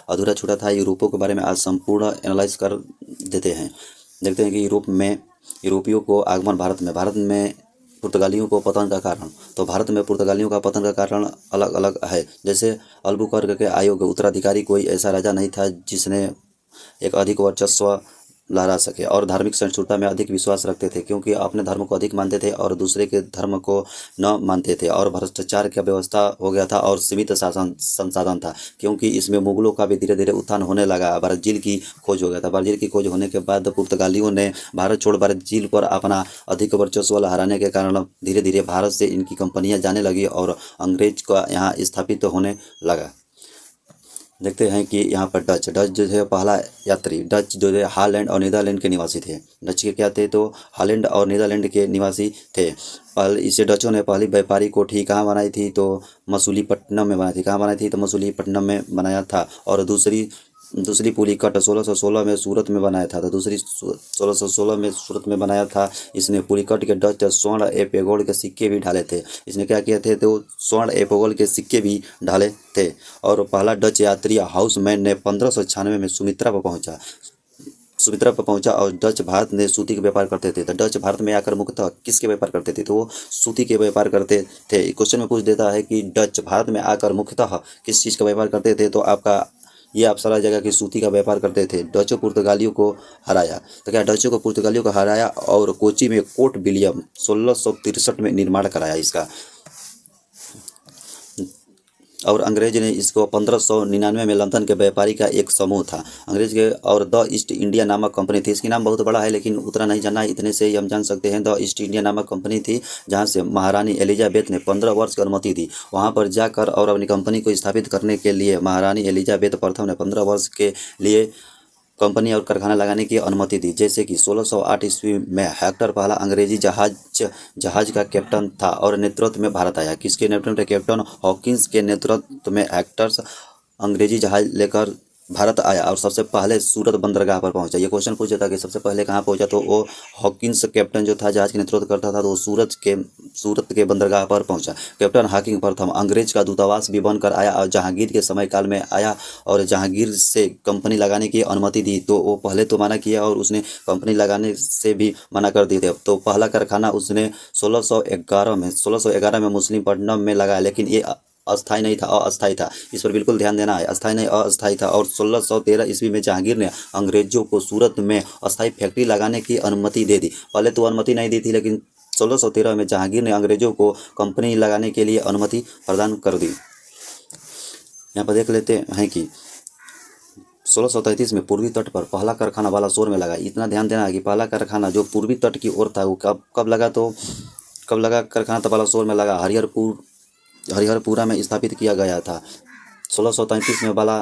अधूरा छूटा था, यूरोपों के बारे में आज संपूर्ण एनालाइज कर देते हैं। देखते हैं कि यूरोपियों को आगमन भारत में पुर्तगालियों को पतन का कारण। तो भारत में पुर्तगालियों का पतन का कारण अलग अलग है। जैसे अल्बुकर्क के आयोग उत्तराधिकारी कोई ऐसा राजा नहीं था जिसने एक अधिक वर्चस्व लहरा सके, और धार्मिक सहिष्णुता में अधिक विश्वास रखते थे क्योंकि अपने धर्म को अधिक मानते थे और दूसरे के धर्म को न मानते थे, और भ्रष्टाचार की व्यवस्था हो गया था और सीमित शासन संसाधन था क्योंकि इसमें मुगलों का भी धीरे धीरे उत्थान होने लगा। ब्राज़ील की खोज हो गया था। ब्राज़ील की खोज होने के बाद पुर्तगालियों ने भारत छोड़ ब्राज़ील पर अपना अधिक वर्चस्व लहराने के कारण धीरे धीरे भारत से इनकी कंपनियां जाने लगी और अंग्रेज का यहाँ स्थापित होने लगा। देखते हैं कि यहाँ पर डच जो है पहला यात्री, डच जो है हॉलैंड और नीदरलैंड के निवासी थे। डच के क्या थे? तो हॉलैंड और नीदरलैंड के निवासी थे। इसे डचों ने पहली व्यापारी कोठी कहाँ बनाई थी? तो मसूलीपट्टनम में बनाई थी। कहाँ बनाई थी? तो मसूलीपट्टनम में बनाया था। और दूसरी पुलिकट 1616 में सूरत में बनाया था। तो दूसरी 1616 में सूरत में बनाया था। इसने पुलिकट के डच स्वर्ण एपेगोल के सिक्के भी ढाले थे। इसने क्या किए थे? तो स्वर्ण एपेगोल के सिक्के भी ढाले थे। और पहला डच यात्री हाउसमैन ने 1596 में सुमित्रा पर पहुंचा और डच भारत में सूती के व्यापार करते थे। तो डच भारत में आकर मुख्यतः किसके व्यापार करते थे? तो वो सूती के व्यापार करते थे। क्वेश्चन में पूछ देता है कि डच भारत में आकर मुख्यतः किस चीज़ का व्यापार करते थे? तो आपका ये आप सारा जगह की सूती का व्यापार करते थे। डचों पुर्तगालियों को हराया। तो क्या डचों को पुर्तगालियों को हराया और कोची में कोर्ट विलियम 1663 में निर्माण कराया इसका। और अंग्रेज ने इसको 1599 में लंदन के व्यापारी का एक समूह था अंग्रेज के, और द ईस्ट इंडिया नामक कंपनी थी। इसकी नाम बहुत बड़ा है लेकिन उतना नहीं जानना है, इतने से ही हम जान सकते हैं। द ईस्ट इंडिया नामक कंपनी थी जहां से महारानी एलिजाबेथ ने 15 वर्ष की अनुमति दी। वहां पर जाकर और अपनी कंपनी को स्थापित करने के लिए महारानी एलिजाबेथ प्रथम ने 15 वर्ष के लिए कंपनी और कारखाना लगाने की अनुमति दी। जैसे कि 1608 ईस्वी में हेक्टर पहला अंग्रेजी जहाज का कैप्टन था और नेतृत्व में भारत आया। किसके नेतृत्व में? कैप्टन हॉकिंस के नेतृत्व में हेक्टर अंग्रेजी जहाज लेकर भारत आया और सबसे पहले सूरत बंदरगाह पर पहुंचा। ये क्वेश्चन पूछा था कि सबसे पहले कहाँ पहुंचा? तो वो हॉकिंस कैप्टन जो था जहाज के नेतृत्व करता था, तो वो सूरत के बंदरगाह पर पहुंचा। कैप्टन हॉकिंस प्रथम अंग्रेज का दूतावास भी बनकर आया और जहांगीर के समय काल में आया और जहांगीर से कंपनी लगाने की अनुमति दी। तो वो पहले तो मना किया और उसने कंपनी लगाने से भी मना कर दिए थे। तो पहला कारखाना उसने 1611 में मुसलीपट्टनम में लगाया, लेकिन ये अस्थाई नहीं था, अस्थाई था। इस पर बिल्कुल ध्यान देना है, अस्थाई नहीं अस्थाई था। और 1613 ईस्वी में जहांगीर ने अंग्रेजों को सूरत में अस्थाई फैक्ट्री लगाने की अनुमति दे दी। पहले तो अनुमति नहीं दी थी, लेकिन 1613 में जहांगीर ने अंग्रेजों को कंपनी लगाने के लिए अनुमति प्रदान कर दी। यहाँ पर देख लेते हैं कि 1633 में पूर्वी तट पर पहला कारखाना बालासोर में लगा। इतना ध्यान देना है कि पहला कारखाना जो पूर्वी तट की ओर था वो कब लगा? तो कब लगा कारखाना? तो बालासोर में लगा। हरिहरपुरा में स्थापित किया गया था। 1633 में वाला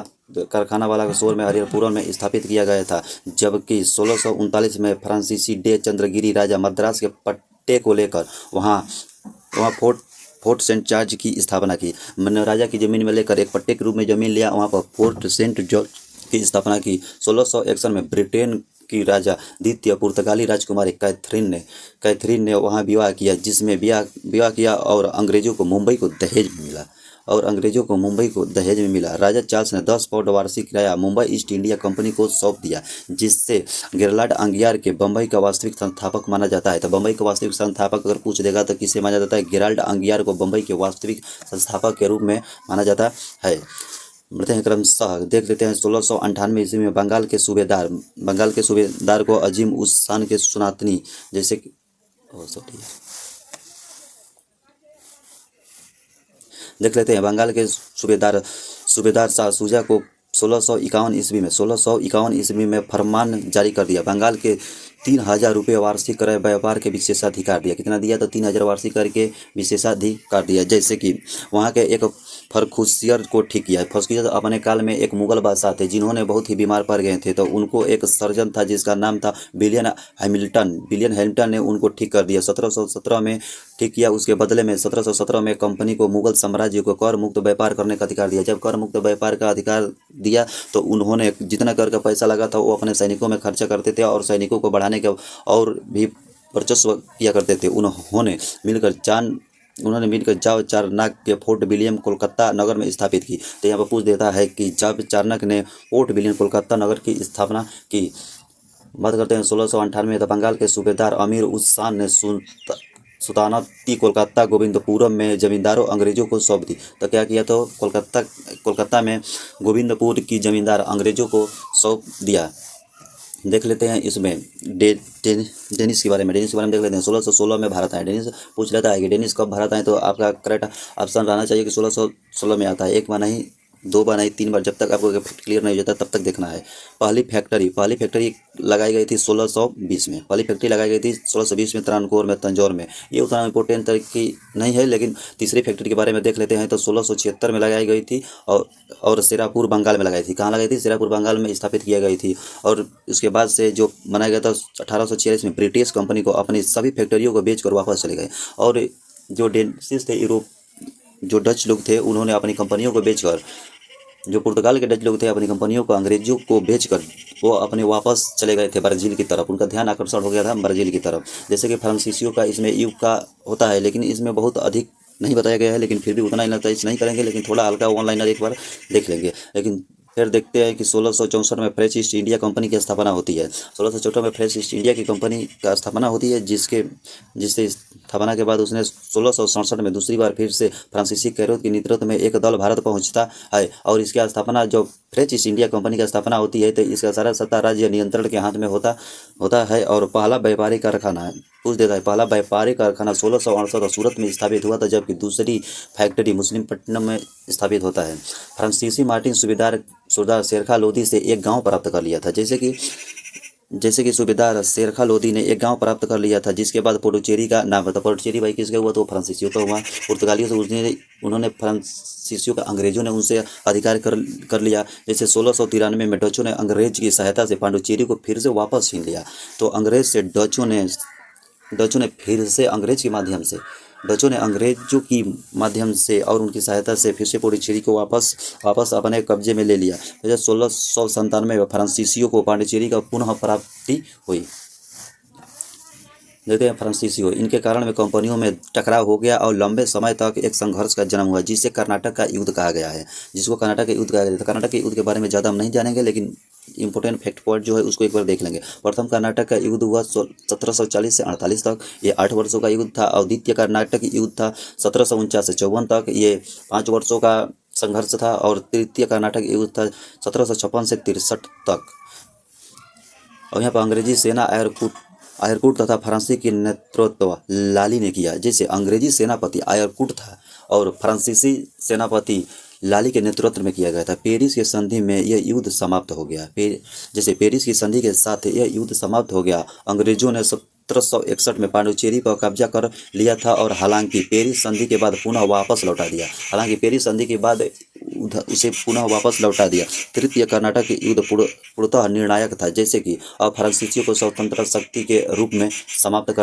कारखाना बालासोर में हरिहरपुरा में स्थापित किया गया था। जबकि 1639 में फ्रांसीसी डे चंद्रगिरी राजा मद्रास के पट्टे को लेकर वहाँ फोर्ट सेंट जॉर्ज की स्थापना की। मैंने राजा की जमीन में लेकर एक पट्टे के रूप में जमीन लिया, वहाँ पर फोर्ट सेंट जॉर्ज की स्थापना की। 1661 में ब्रिटेन की राजा द्वितीय पुर्तगाली राजकुमारी कैथरीन ने वहाँ विवाह किया, जिसमें विवाह किया और अंग्रेजों को मुंबई को दहेज में मिला। राजा चार्ल्स ने 10 पाउंड वार्षिक किराया मुंबई ईस्ट इंडिया कंपनी को सौंप दिया, जिससे गेरलार्ड अंगियार के बम्बई का वास्तविक संस्थापक माना जाता है। तो बम्बई का वास्तविक संस्थापक अगर पूछ देगा तो किसे माना जाता है? गेराल्ड अंगियार को बम्बई के वास्तविक संस्थापक के रूप में माना जाता है। बढ़ते हैं क्रमशः, देख लेते हैं 1698 ईस्वी में बंगाल के सूबेदार को अजीम उस शान के सुनातनी, जैसे कि देख लेते हैं बंगाल के सूबेदार शाह शुजा को 1651 ईस्वी में फरमान जारी कर दिया। बंगाल के 3000 रुपये वार्षिक क्रय व्यापार के विशेषाधिकार दिया। कितना दिया? तो 3000 वार्षिक कर के विशेषाधिकार दिया। जैसे कि वहाँ के एक फर्रुखसियर को ठीक किया। फर्रुखसियर अपने काल में एक मुगल बादशाह थे जिन्होंने बहुत ही बीमार पड़ गए थे। तो उनको एक सर्जन था जिसका नाम था विलियम हैमिल्टन ने उनको ठीक कर दिया। 1717 में ठीक किया। उसके बदले में 1717 में कंपनी को मुगल साम्राज्य को कर मुक्त व्यापार करने का अधिकार दिया। जब कर मुक्त व्यापार का अधिकार दिया तो उन्होंने जितना कर का पैसा लगा था वो अपने सैनिकों में खर्चा करते थे और सैनिकों को बढ़ाने के और भी वर्चस्व किया करते थे। उन्होंने मिलकर उन्होंने मिलकर जाव चारनाक के फोर्ट विलियम कोलकाता नगर में स्थापित की। तो यहाँ पर पूछ देता है कि जाव चारनाक ने फोर्ट विलियम कोलकाता नगर की स्थापना की। बात करते हैं 1698 में, तो बंगाल के सूबेदार अमीर उस शान ने सुल्तानती कोलकाता गोविंदपुरम में जमींदारों अंग्रेजों को सौंप दी। तो क्या किया, तो कोलकाता में गोविंदपुर की जमींदार अंग्रेजों को सौंप दिया। देख लेते हैं इसमें डेनिस के बारे में देख लेते हैं। 1616 में भारत आए। डेनिस पूछ लेता है कि डेनिस कब भारत आए, तो आपका करेक्ट ऑप्शन रहना चाहिए कि 1616 में आता है। एक बार नहीं, दो बार नहीं, 3 बार, जब तक आपको क्लियर नहीं हो जाता तब तक देखना है। पहली फैक्ट्री लगाई गई थी 1620 में। पहली फैक्ट्री लगाई गई थी 1620 में त्रावणकोर में, तंजौर में। ये उतना इम्पोर्टेंट तरह की नहीं है, लेकिन तीसरी फैक्ट्री के बारे में देख लेते हैं। तो 1676 में लगाई गई थी और सेरापुर बंगाल में लगाई थी। कहाँ लगाई थी? सेरापुर बंगाल में स्थापित किया गई थी। और उसके बाद से जो बनाया गया था 1846 में, ब्रिटिश कंपनी को अपनी सभी फैक्ट्रियों को बेचकर वापस चले गए। और जो डेनिस थे, जो डच लोग थे, उन्होंने अपनी कंपनियों को बेचकर, जो पुर्तगाल के डच लोग थे, अपनी कंपनियों को अंग्रेजों को बेचकर वो अपने वापस चले गए थे ब्राज़ील की तरफ। उनका ध्यान आकर्षण हो गया था ब्राज़ील की तरफ। जैसे कि फ्रांसीसियो का इसमें युग का होता है, लेकिन इसमें बहुत अधिक नहीं बताया गया है, लेकिन फिर भी उतना ही लगता है, नहीं करेंगे, लेकिन थोड़ा हल्का वन लाइनर एक बार देख लेंगे। लेकिन फिर देखते हैं कि 1664 में फ्रेंच ईस्ट इंडिया कंपनी की स्थापना होती है। 1664 में फ्रेंच ईस्ट इंडिया की कंपनी का स्थापना होती है, जिससे स्थापना के बाद उसने 1667 में दूसरी बार फिर से फ्रांसीसी कैरोत के नेतृत्व में एक दल भारत पहुंचता है। और इसकी स्थापना, जो फ्रेंच ईस्ट इंडिया कंपनी की स्थापना होती है, तो इसका सारा सत्ता राज्य नियंत्रण के हाथ में होता है। और पहला व्यापारिक कारखाना है, पूछ देता है, पहला व्यापारिक कारखाना 1668 सूरत में स्थापित हुआ था, जबकि दूसरी फैक्ट्री मुस्लिमपट्टनम में स्थापित होता है। फ्रांसीसी मार्टिन सूबेदार शेरखा लोधी से एक गांव प्राप्त कर लिया था। जैसे कि सूबेदार शेरखा लोधी ने एक गांव प्राप्त कर लिया था, जिसके बाद पुडुचेरी का नाम था। पुडुचेरी भाई किसका हुआ? तो फ्रांसीसियों का हुआ। पुर्तगालियों से उन्होंने फ्रांसीसियों का अंग्रेजों ने उनसे अधिकार कर लिया। जैसे 1693 में डचों ने अंग्रेज की सहायता से पांडुचेरी को फिर से वापस छीन लिया। तो डचों ने फिर से अंग्रेजों की माध्यम से और उनकी सहायता से फिर से पुडुचेरी को वापस अपने कब्जे में ले लिया। 1697 में फ्रांसीसियों को पांडिचेरी का पुनः प्राप्ति हुई। देखते हैं फ्रांसीसियों, इनके कारण में कंपनियों में टकराव हो गया और लंबे समय तक एक संघर्ष का जन्म हुआ, जिसे कर्नाटक का युद्ध कहा गया है। कर्नाटक के युद्ध के बारे में ज़्यादा हम नहीं जानेंगे, लेकिन इंपॉर्टेंट फैक्ट पॉइंट जो है उसको एक बार देख लेंगे। प्रथम कर्नाटक का युद्ध हुआ 1740 से 48 तक, ये 8 वर्षों का युद्ध था। और द्वितीय कर्नाटक युद्ध था 1749 से 54 तक, ये 5 वर्षों का संघर्ष था। और तृतीय कर्नाटक युद्ध था 1756 से 63 तक। और यहाँ पर अंग्रेजी सेना आयरकुट तथा फ्रांसी की नेतृत्व लाली ने किया। जैसे अंग्रेजी सेनापति आयरकुट था और फ्रांसीसी सेनापति लाली के नेतृत्व में किया गया था। पेरिस की संधि में यह युद्ध समाप्त हो गया। जैसे पेरिस की संधि के साथ यह युद्ध समाप्त हो गया। अंग्रेजों ने 1761 में पांडुचेरी पर कब्जा कर लिया था और हालांकि पेरिस संधि के बाद पुनः वापस लौटा दिया। तृतीय कर्नाटक युद्ध पूर्णतः निर्णायक था, जैसे कि अब फ्रांसीसियों को स्वतंत्र शक्ति के रूप में समाप्त कर